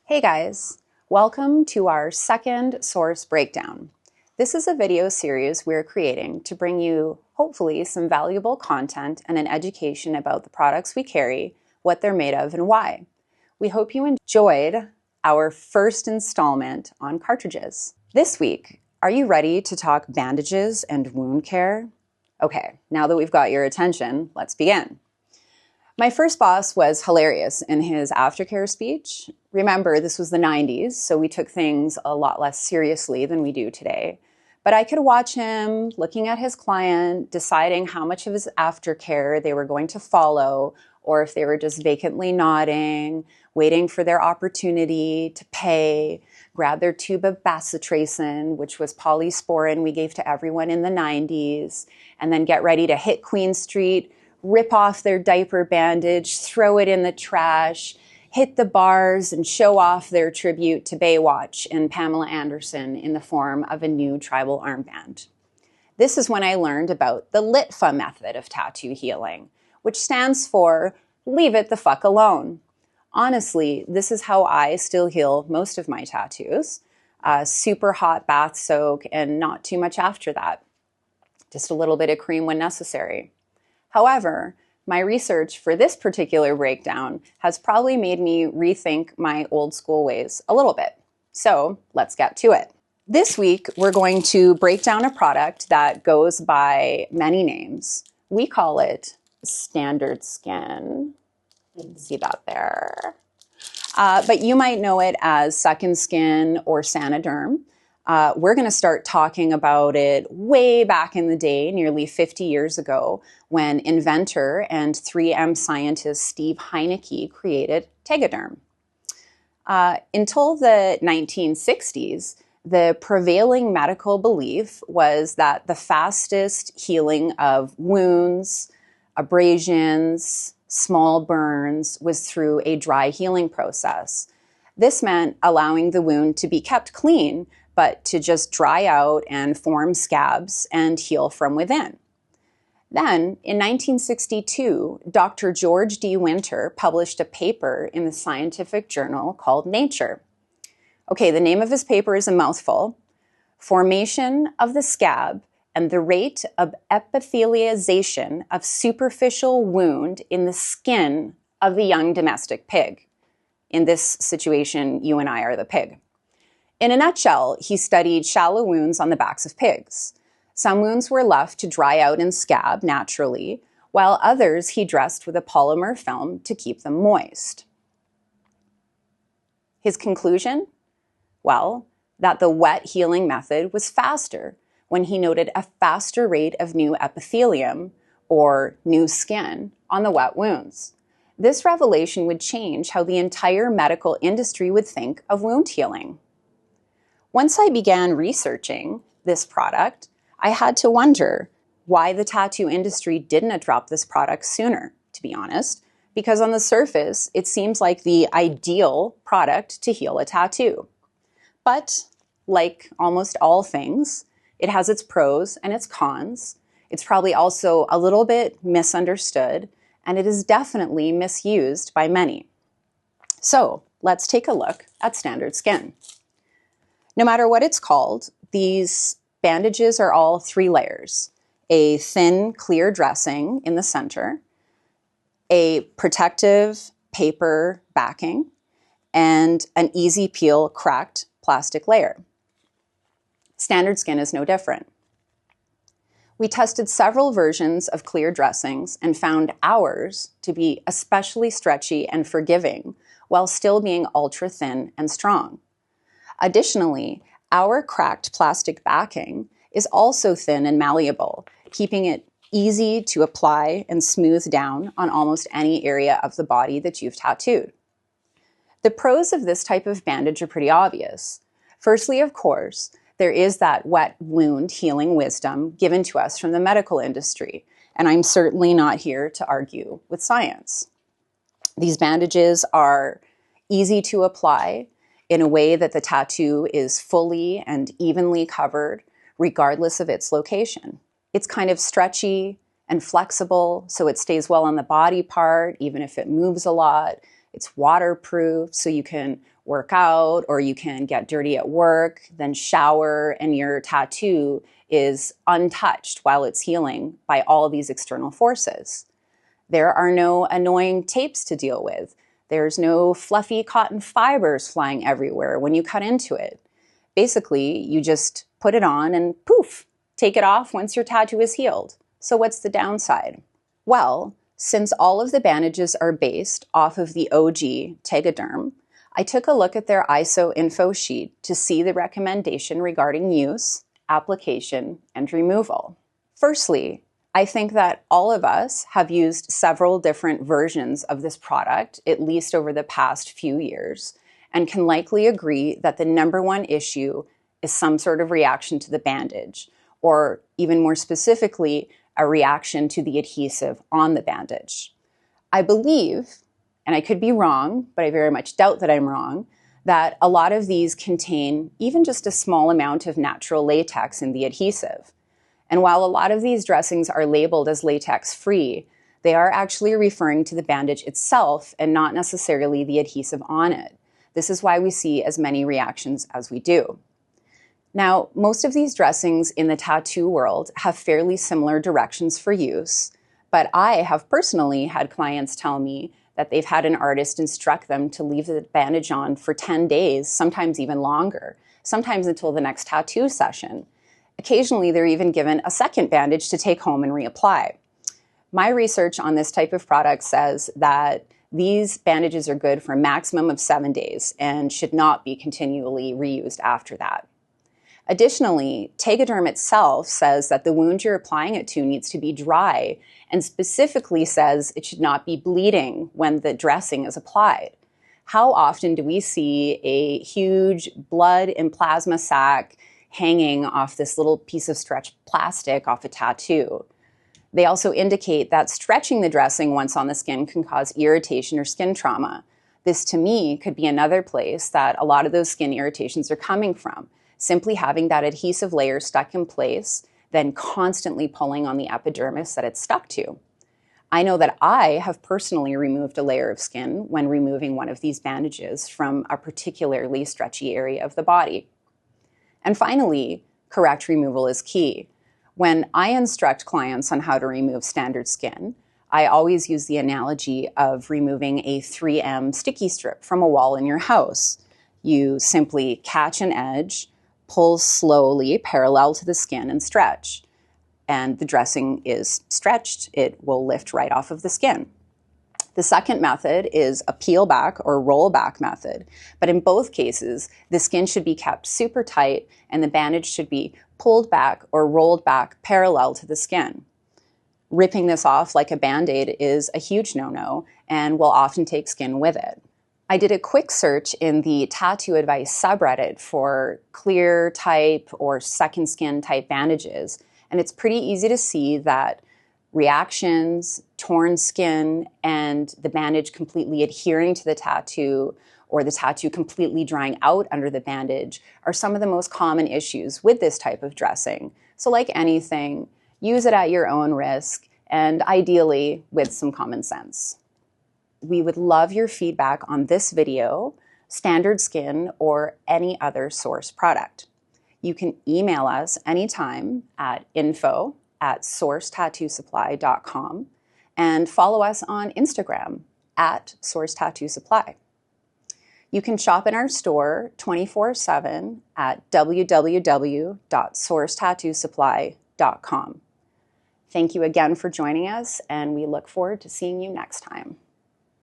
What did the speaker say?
Hey guys, welcome to our second source breakdown. This is a video series we're creating to bring you hopefully some valuable content and an education about the products we carry, what they're made of, and why. We hope you enjoyed our first installment on cartridges. This week, are you ready to talk bandages and wound care? Okay, now that we've got your attention, let's begin. My first boss was hilarious in his aftercare speech. Remember, this was the 90s, so we took things a lot less seriously than we do today. But I could watch him looking at his client, deciding how much of his aftercare they were going to follow, or if they were just vacantly nodding, waiting for their opportunity to pay, grab their tube of bacitracin, which was polysporin we gave to everyone in the 90s, and then get ready to hit Queen Street, rip off their diaper bandage, throw it in the trash, hit the bars, and show off their tribute to Baywatch and Pamela Anderson in the form of a new tribal armband. This is when I learned about the LITFA method of tattoo healing, which stands for leave it the fuck alone. Honestly, this is how I still heal most of my tattoos. Super hot bath soak and not too much after that. Just a little bit of cream when necessary. However, my research for this particular breakdown has probably made me rethink my old school ways a little bit. So let's get to it. This week, we're going to break down a product that goes by many names. We call it Standard Skin. You can see that there. But you might know it as Second Skin or Saniderm. We're going to start talking about it way back in the day, nearly 50 years ago, when inventor and 3M scientist Steve Heineke created Tegaderm. Until the 1960s, the prevailing medical belief was that the fastest healing of wounds, abrasions, small burns was through a dry healing process. This meant allowing the wound to be kept clean, but to just dry out and form scabs and heal from within. Then, in 1962, Dr. George D. Winter published a paper in the scientific journal called Nature. Okay, the name of his paper is a mouthful. Formation of the scab and the rate of epithelialization of superficial wound in the skin of the young domestic pig. In this situation, you and I are the pig. In a nutshell, he studied shallow wounds on the backs of pigs. Some wounds were left to dry out and scab naturally, while others he dressed with a polymer film to keep them moist. His conclusion? Well, that the wet healing method was faster when he noted a faster rate of new epithelium, or new skin, on the wet wounds. This revelation would change how the entire medical industry would think of wound healing. Once I began researching this product, I had to wonder why the tattoo industry didn't adopt this product sooner, to be honest, because on the surface, it seems like the ideal product to heal a tattoo. But like almost all things, it has its pros and its cons. It's probably also a little bit misunderstood, and it is definitely misused by many. So let's take a look at Standard Skin. No matter what it's called, these bandages are all 3 layers. A thin, clear dressing in the center, a protective paper backing, and an easy peel cracked plastic layer. Standard Skin is no different. We tested several versions of clear dressings and found ours to be especially stretchy and forgiving, while still being ultra thin and strong. Additionally, our cracked plastic backing is also thin and malleable, keeping it easy to apply and smooth down on almost any area of the body that you've tattooed. The pros of this type of bandage are pretty obvious. Firstly, of course, there is that wet wound healing wisdom given to us from the medical industry, and I'm certainly not here to argue with science. These bandages are easy to apply in a way that the tattoo is fully and evenly covered, regardless of its location. It's kind of stretchy and flexible, so it stays well on the body part, even if it moves a lot. It's waterproof, so you can work out or you can get dirty at work, then shower, and your tattoo is untouched while it's healing by all of these external forces. There are no annoying tapes to deal with. There's no fluffy cotton fibers flying everywhere when you cut into it. Basically, you just put it on and poof, take it off once your tattoo is healed. So what's the downside? Well, since all of the bandages are based off of the OG Tegaderm, I took a look at their ISO info sheet to see the recommendation regarding use, application, and removal. Firstly, I think that all of us have used several different versions of this product, at least over the past few years, and can likely agree that the number one issue is some sort of reaction to the bandage, or even more specifically, a reaction to the adhesive on the bandage. I believe, and I could be wrong, but I very much doubt that I'm wrong, that a lot of these contain even just a small amount of natural latex in the adhesive. And while a lot of these dressings are labeled as latex-free, they are actually referring to the bandage itself and not necessarily the adhesive on it. This is why we see as many reactions as we do. Now, most of these dressings in the tattoo world have fairly similar directions for use, but I have personally had clients tell me that they've had an artist instruct them to leave the bandage on for 10 days, sometimes even longer, sometimes until the next tattoo session. Occasionally, they're even given a second bandage to take home and reapply. My research on this type of product says that these bandages are good for a maximum of 7 days and should not be continually reused after that. Additionally, Tegaderm itself says that the wound you're applying it to needs to be dry and specifically says it should not be bleeding when the dressing is applied. How often do we see a huge blood and plasma sac hanging off this little piece of stretched plastic off a tattoo? They also indicate that stretching the dressing once on the skin can cause irritation or skin trauma. This, to me, could be another place that a lot of those skin irritations are coming from. Simply having that adhesive layer stuck in place, then constantly pulling on the epidermis that it's stuck to. I know that I have personally removed a layer of skin when removing one of these bandages from a particularly stretchy area of the body. And finally, correct removal is key. When I instruct clients on how to remove standard skin, I always use the analogy of removing a 3M sticky strip from a wall in your house. You simply catch an edge, pull slowly parallel to the skin and stretch. And the dressing is stretched. It will lift right off of the skin. The second method is a peel back or roll back method. But in both cases, the skin should be kept super tight and the bandage should be pulled back or rolled back parallel to the skin. Ripping this off like a Band-Aid is a huge no-no and will often take skin with it. I did a quick search in the tattoo advice subreddit for clear type or second skin type bandages, and it's pretty easy to see that reactions, torn skin, and the bandage completely adhering to the tattoo or the tattoo completely drying out under the bandage are some of the most common issues with this type of dressing. So like anything, use it at your own risk and ideally with some common sense. We would love your feedback on this video, standard skin, or any other source product. You can email us anytime at info@sourcetattoosupply.com and follow us on Instagram at sourcetattoosupply. You can shop in our store 24/7 at www.sourcetattoosupply.com. Thank you again for joining us, and we look forward to seeing you next time.